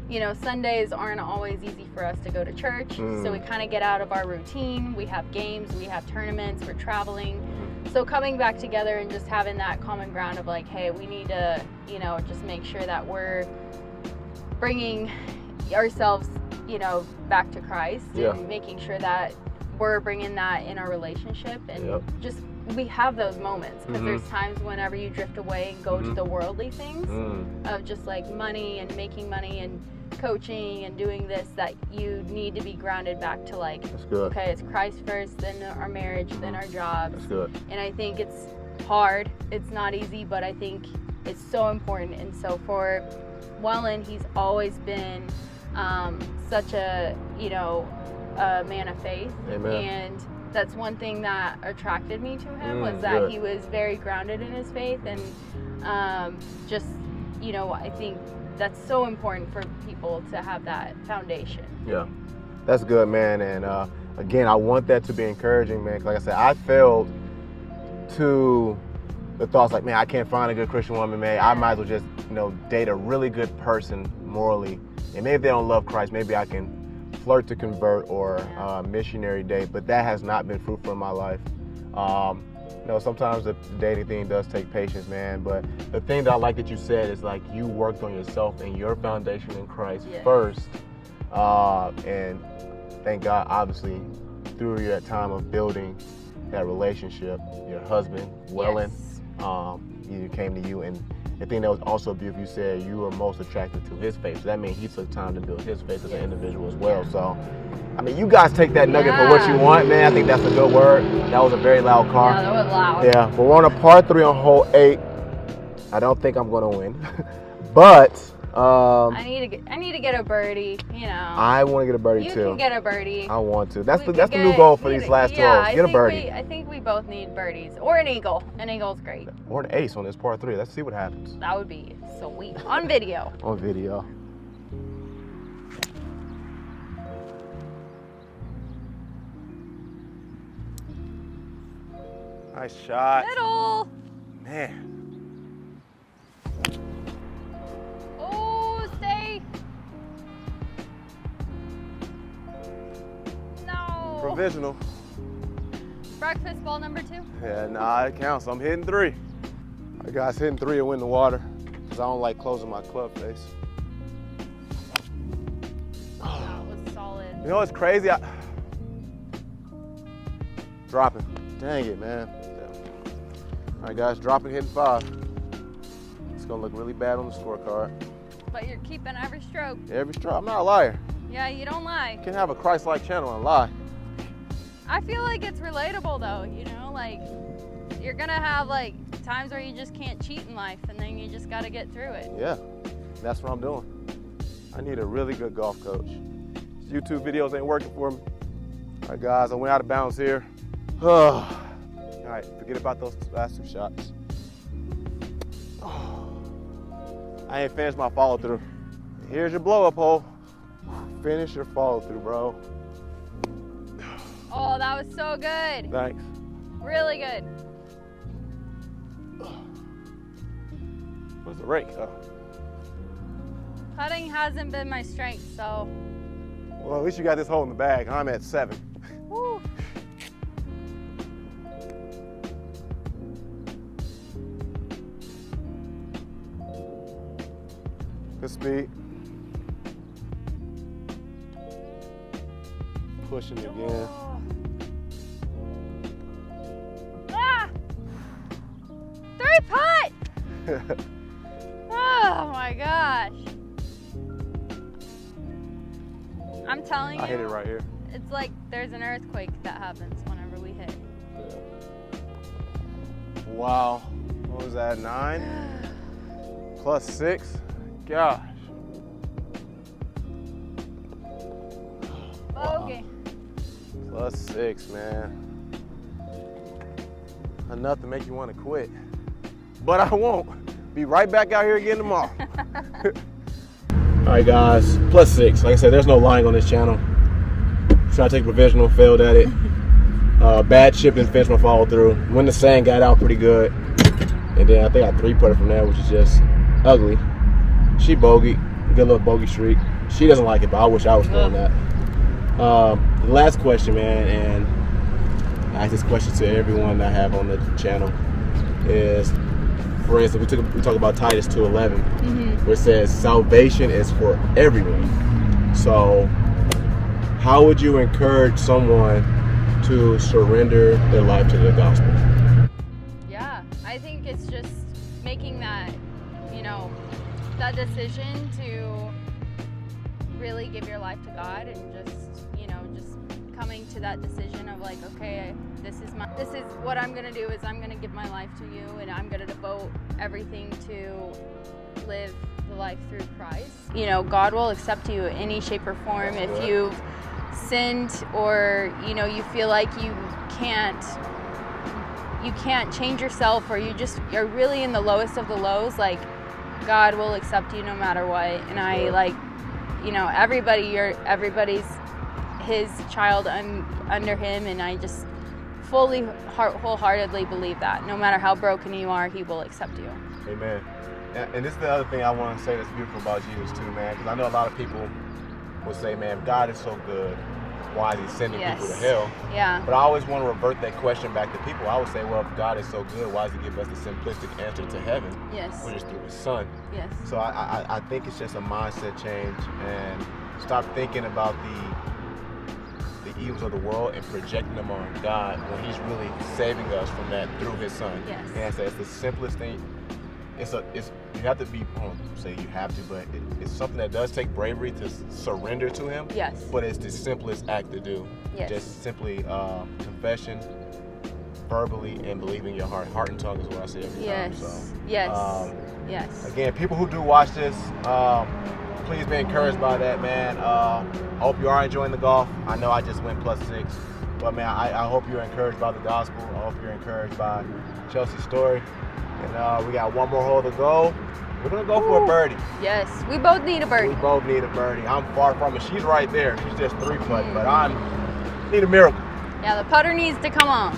you know, Sundays aren't always easy for us to go to church. So we kind of get out of our routine. We have games, we have tournaments, we're traveling. So coming back together and just having that common ground of like, hey, we need to, you know, just make sure that we're bringing ourselves, you know, back to Christ and making sure that we're bringing that in our relationship, and just we have those moments, because there's times whenever you drift away and go to the worldly things of just like money and making money and coaching and doing this, that you need to be grounded back to like, okay, it's Christ first, then our marriage, then our jobs. That's good. And I think it's hard, it's not easy, but I think it's so important. And so for Wellen, he's always been such a, you know, a man of faith. Amen. And that's one thing that attracted me to him, was that he was very grounded in his faith, and just, you know, I think that's so important for people to have that foundation. Yeah, that's good, man. And again, I want that to be encouraging, man. 'Cause like I said, I failed to the thoughts like, man, I can't find a good Christian woman, man. I might as well just, you know, date a really good person morally, and maybe if they don't love Christ, maybe I can flirt to convert, or missionary date, but that has not been fruitful in my life. You know, sometimes the dating thing does take patience, man, but the thing that I like that you said is like, you worked on yourself and your foundation in Christ first, and thank God, obviously, through your time of building that relationship, your husband, Wellen, he came to you, and the thing that was also beautiful, you said you were most attracted to his faith. So that means he took time to build his faith as an individual as well. So, I mean, you guys take that nugget for what you want, man. I think that's a good word. That was a very loud car. Yeah, that was loud. Yeah, but we're on a par 3 on hole 8. I don't think I'm going to win, but I need to get a birdie. You know. I want to get a birdie too. You can get a birdie. I want to. That's the new goal for these last 12. Get a birdie. I think we both need birdies, or an eagle. An eagle's great. Or an ace on this par 3. Let's see what happens. That would be sweet on video. On video. Nice shot. Middle. Man. Oh, stay. No. Provisional. Breakfast ball number 2? Yeah, nah, it counts. I'm hitting 3. All right, guys, hitting 3 and win the water, because I don't like closing my club face. That was solid. You know what's crazy? Dropping. Dang it, man. All right, guys, dropping, hitting 5. It's gonna look really bad on the scorecard. But you're keeping every stroke. Every stroke. I'm not a liar. Yeah, you don't lie. You can't have a Christ-like channel and lie. I feel like it's relatable though, you know, like you're gonna have like times where you just can't cheat in life, and then you just gotta get through it. Yeah, that's what I'm doing. I need a really good golf coach. These YouTube videos ain't working for me. All right, guys, I went out of bounds here. All right, forget about those last 2 shots. I ain't finished my follow through. Here's your blow up hole. Finish your follow through, bro. Oh, that was so good. Thanks. Really good. it's a rake, huh? Putting hasn't been my strength, so. Well, at least you got this hole in the bag. I'm at 7. Woo. Good speed. Pushing again. Oh. Ah! 3 putt! Oh my gosh. I'm telling you. I hit it right here. It's like there's an earthquake that happens whenever we hit. Yeah. Wow. What was that, 9? Plus 6? Gosh. Bogey. Wow. Plus 6, man. Enough to make you want to quit. But I won't. Be right back out here again tomorrow. All right, guys. Plus 6. Like I said, there's no lying on this channel. Tried to take provisional, failed at it. Bad chip and finish my follow through. When the sand got out pretty good. And then I think I 3-putted from there, which is just ugly. She bogeyed. Good little bogey streak. She doesn't like it, but I wish I was doing that. The last question, man, and I ask this question to everyone I have on the channel, is, for instance, we talk about Titus 2:11, where it says salvation is for everyone. So how would you encourage someone to surrender their life to the gospel? Yeah, I think it's just making that, that decision to really give your life to God, and just coming to that decision of like, okay, this is what I'm gonna do, is I'm gonna give my life to you, and I'm gonna devote everything to live the life through Christ. God will accept you in any shape or form. If you've sinned, or you feel like you can't change yourself, or you're really in the lowest of the lows, like, God will accept you no matter what. And I everybody's his child under him, and I just fully wholeheartedly believe that no matter how broken you are, he will accept you. Amen. And this is the other thing I want to say that's beautiful about Jesus too, man, because I know a lot of people will say, man, if God is so good, why is he sending people to hell? Yeah. But I always want to revert that question back to people. I would say, well, if God is so good, why does he give us the simplistic answer to heaven? Yes. Which is through his son. Yes. So I think it's just a mindset change, and stop thinking about the evils of the world and projecting them on God, when he's really saving us from that through his son. Yes. And it's the simplest thing. You have to be, I don't say you have to, but it's something that does take bravery to surrender to him. Yes. But it's the simplest act to do. Yes. Just simply confession, verbally, and believing in your heart. Heart and tongue is what I say every time. So, yes. Yes. Again, people who do watch this, please be encouraged by that, man. I hope you are enjoying the golf. I know I just went plus 6. But, man, I hope you're encouraged by the gospel. I hope you're encouraged by Chelsea's story. And we got one more hole to go. We're going to go for a birdie. Yes, we both need a birdie. We both need a birdie. I'm far from it. She's right there. She's just 3-putt, but I need a miracle. Yeah, the putter needs to come on.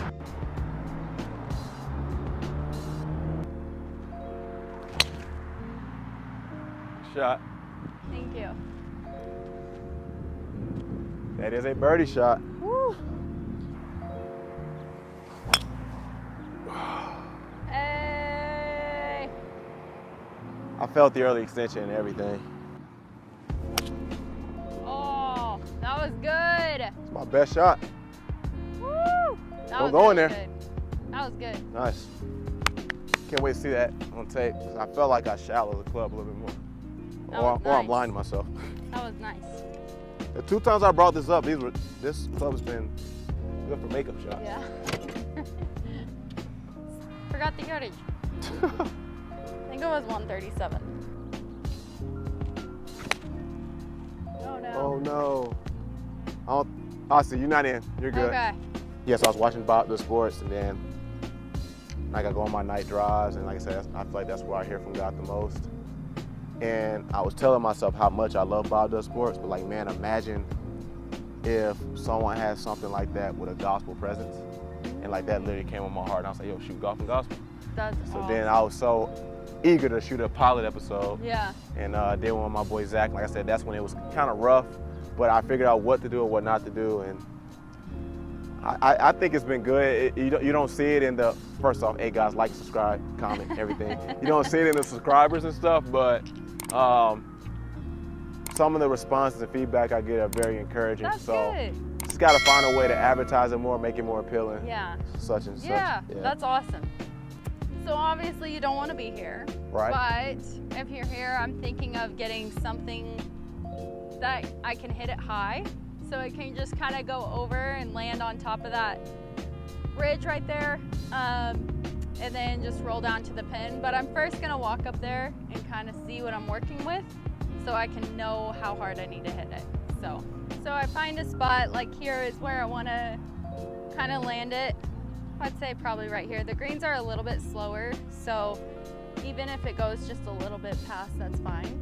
Shot. Thank you. That is a birdie shot. Woo. Hey. I felt the early extension and everything. Oh, that was good. It's my best shot. Woo. That was go in really there. Good. That was good. Nice. Can't wait to see that on tape, because I felt like I shallowed the club a little bit more. Or I'm lying to myself. That was nice. The 2 times I brought this up, this club has been good for makeup shots. Yeah. Forgot the yardage. I think it was 137. Oh no. Oh no. I see, you're not in. You're good. Okay. Yes, I was watching the sports, and then I got to go on my night drives, and like I said, I feel like that's where I hear from God the most. And I was telling myself how much I love Bob Sports, but like, man, imagine if someone has something like that with a gospel presence, and like that literally came on my heart, and I was like, yo, shoot, golf and gospel. That's so awesome. then I was so eager to shoot a pilot episode. Yeah. And did one with my boy Zach. Like I said, that's when it was kind of rough, but I figured out what to do and what not to do. And I think it's been good. You don't see it in the, first off, hey guys, like, subscribe, comment, everything. You don't see it in the subscribers and stuff, but some of the responses and feedback I get are very encouraging. That's so good. Just got to find a way to advertise it more, make it more appealing. Yeah. Such and such. Yeah, that's awesome. So obviously you don't want to be here. Right. But if you're here, I'm thinking of getting something that I can hit it high, so it can just kind of go over and land on top of that ridge right there, and then just roll down to the pin. But I'm first gonna walk up there and kind of see what I'm working with, so I can know how hard I need to hit it. So I find a spot, like here is where I want to kind of land it. I'd say probably right here. The greens are a little bit slower, so even if it goes just a little bit past, that's fine.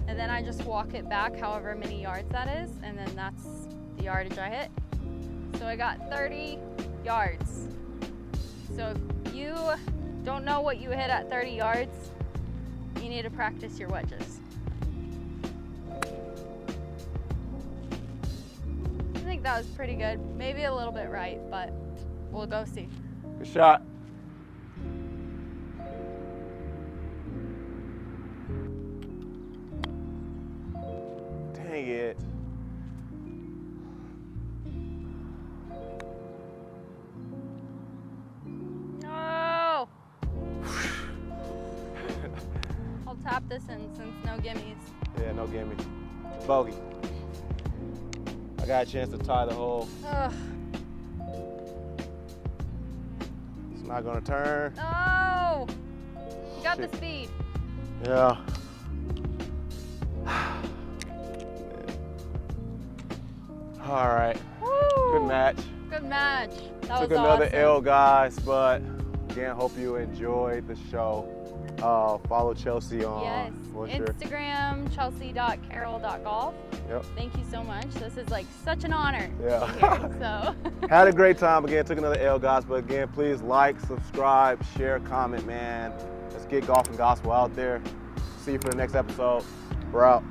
And then I just walk it back however many yards that is, and then that's the yardage I hit. So I got 30 yards. So if you don't know what you hit at 30 yards, you need to practice your wedges. I think that was pretty good. Maybe a little bit right, but we'll go see. Good shot. Dang it. No! I'll tap this in since no gimmies. Yeah, no gimme. Bogey. I got a chance to tie the hole. Ugh. It's not gonna turn. No! You got Shit. the speed. Yeah. All right. Woo! Good match. Good match. That Took was another awesome. L, guys, but again, hope you enjoyed the show. Follow Chelsea on Yes. what's your- Instagram, chelsea.carroll.golf. Yep. Thank you so much. This is like such an honor Yeah. to be here. So Had a great time. Again, took another L, guys, but again, please like, subscribe, share, comment, man. Let's get golf and gospel out there. See you for the next episode. We're out.